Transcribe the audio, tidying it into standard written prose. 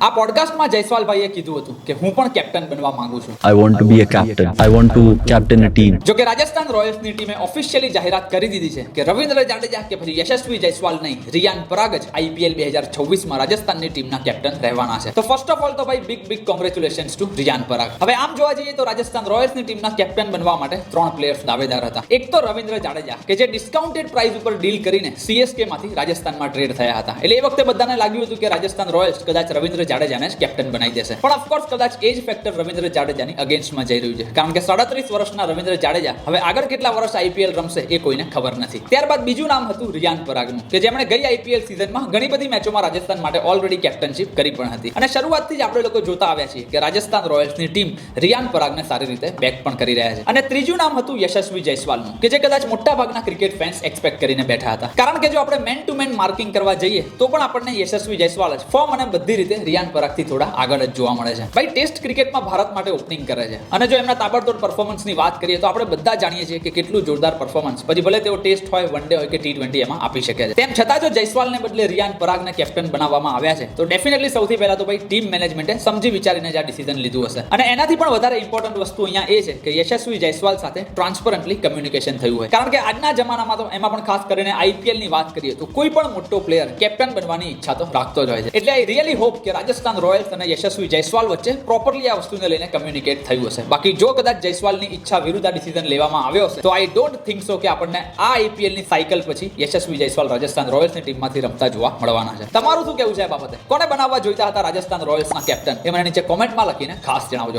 આ પોડકાસ્ટમાં જયસ્વાલભાઈએ કીધું હતું કે હું પણ કેપ્ટન બનવા માંગુ છું. I want to be a captain. I want to captain a team. જો કે રાજસ્થાન રોયલ્સની ટીમે ઓફિશિયલી જાહેરાત કરી દીધી છે કે રવિન્દ્ર જાડેજા કે પછી યશસ્વી જયસ્વાલ નહીં, રિયાન પરાગ જ IPL 2026માં રાજસ્થાનની ટીમના કેપ્ટન રહેવાના છે. તો ફર્સ્ટ ઓફ ઓલ તો ભાઈ બિગ કોંગ્રેચ્યુલેશન્સ ટુ રિયાન પરાગ. હવે આમ જોવા જઈએ તો રાજસ્થાન રોયલ્સની ટીમના કેપ્ટન બનવા માટે 3 પ્લેયર્સ દાવેદાર હતા. એક તો રવિન્દ્ર જાડેજા કે જે ડિસ્કાઉન્ટેડ પ્રાઇસ ઉપર ડીલ કરીને CSK માંથી રાજસ્થાનમાં ટ્રેડ થયા હતા. એટલે એ વખતે બધાને લાગ્યું હતું કે રાજસ્થાન રોયલ્સ કદાચ રવિન્દ્ર જાડેજાને જ કેપ્ટન બનાવી દેશે. પણ ઓફકોર્સ કદાચ એ જ ફેક્ટર રવિન્દ્ર જાડેજાની અગેન્સ્ટમાં જઈ રહ્યું છે, કારણ કે 37 વર્ષના રવિન્દ્ર જાડેજા હવે આગળ કેટલા વર્ષ IPL રમશે એ કોઈને ખબર નથી. ત્યારબાદ બીજું નામ હતું રિયાન પરાગનું, કે જેમણે ગઈ IPL સિઝનમાં ઘણી બધી મેચોમાં રાજસ્થાન માટે ઓલરેડી કેપ્ટનશિપ કરી પણ હતી. અને શરૂઆતથી જ આપણે લોકો જોતા આવ્યા છીએ કે રાજસ્થાન રોયલ્સની ટીમ રિયાન પરાગને સારી રીતે બેક પણ કરી રહ્યા છે. અને ત્રીજું નામ હતું યશસ્વી જયસ્વાલનું, કે જે કદાચ મોટા ભાગના ક્રિકેટ ફેન્સ એક્સપેક્ટ કરીને બેઠા હતા. કારણ કે જો આપણે મેન ટુ મેન માર્કિંગ કરવા જઈએ તો પણ આપણને યશસ્વી જયસ્વાલ જ ફોર્મ અને બધી રીતે રિયાન પરાગથી થોડા આગળ જ જોવા મળે છે. ભાઈ ટેસ્ટ ક્રિકેટમાં ભારત માટે ઓપનિંગ કરે છે, અને જો એમના તાબડતોડ પરફોર્મન્સની વાત કરીએ તો આપણે બધા જાણીએ છીએ કે કેટલું જોરદાર પરફોર્મન્સ પછી ભલે તેઓ ટેસ્ટ હોય, વન ડે હોય કે T20 એમાં આપી શકે છે. તેમ છતાં જો જયસ્વાલને બદલે રિયાન પરાગને કેપ્ટન બનાવવામાં આવ્યા છે તો ડેફિનેટલી સૌથી પહેલા તો ભાઈ ટીમ મેનેજમેન્ટે સમજી વિચારીને જ આ ડિસિઝન લીધું હશે. અને એનાથી પણ વધારે ઇમ્પોર્ટન્ટ વસ્તુ અહીંયા એ છે કે યશસ્વી જયસ્વાલ સાથે ટ્રાન્સપરન્ટલી કમ્યુનિકેશન થયું હોય. કારણ કે આજના જમાનામાં તો એમાં પણ ખાસ કરીને IPL ની વાત કરીએ તો કોઈ પણ મોટો પ્લેયર કેપ્ટન બનવાની ઈચ્છા તો રાખતો જ હોય છે. એટલે આઈ રિયલી હોપ કે રાજસ્થાન રોયલ્સ અને યશસ્વી જયસ્વાલ વચ્ચે પ્રોપરલી આ વસ્તુને લઈને કમ્યુનિકેટ થયું હશે. બાકી જો કદાચ જયસ્વાલની ઈચ્છા વિરુદ્ધ આ ડિસિઝન લેવામાં આવ્યો હશે તો આઈ ડોન્ટ થિંક સો કે આપણને આ IPL ની સાયકલ પછી યશસ્વી જયસ્વાલ રાજસ્થાન રોયલ્સની ટીમમાંથી રમતા જોવા મળવાના છે. તમારું શું કહેવું છે આ બાબતે? કોને બનાવવા જોઈતા હતા રાજસ્થાન રોયલ્સના કેપ્ટન? એ મને નીચે કોમેન્ટમાં લખીને ખાસ જણાવજો.